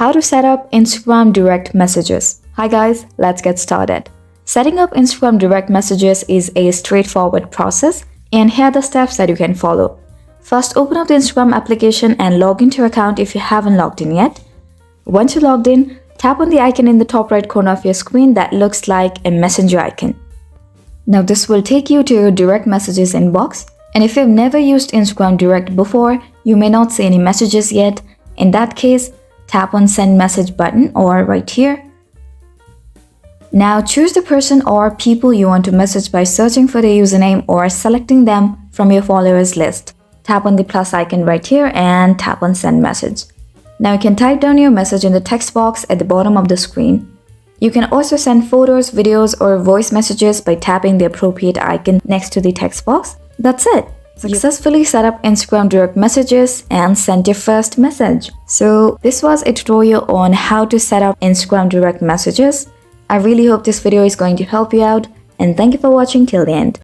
How to set up Instagram direct messages. Hi guys, let's get started. Setting up Instagram direct messages is a straightforward process, and here are the steps that you can follow. First, open up the Instagram application and log into your account if you haven't logged in yet. Once you're logged in, tap on the icon in the top right corner of your screen that looks like a messenger icon. Now this will take you to your direct messages inbox, and if you've never used Instagram direct before, you may not see any messages yet. In that case, tap on send message button or right here. Now choose the person or people you want to message by searching for the username or selecting them from your followers list. Tap on the plus icon right here and tap on send message. Now you can type down your message in the text box at the bottom of the screen. You can also send photos, videos, or voice messages by tapping the appropriate icon next to the text box. That's it. Successfully set up Instagram direct messages and sent your first message. So this was a tutorial on how to set up Instagram direct messages. I really hope this video is going to help you out, and thank you for watching till the end.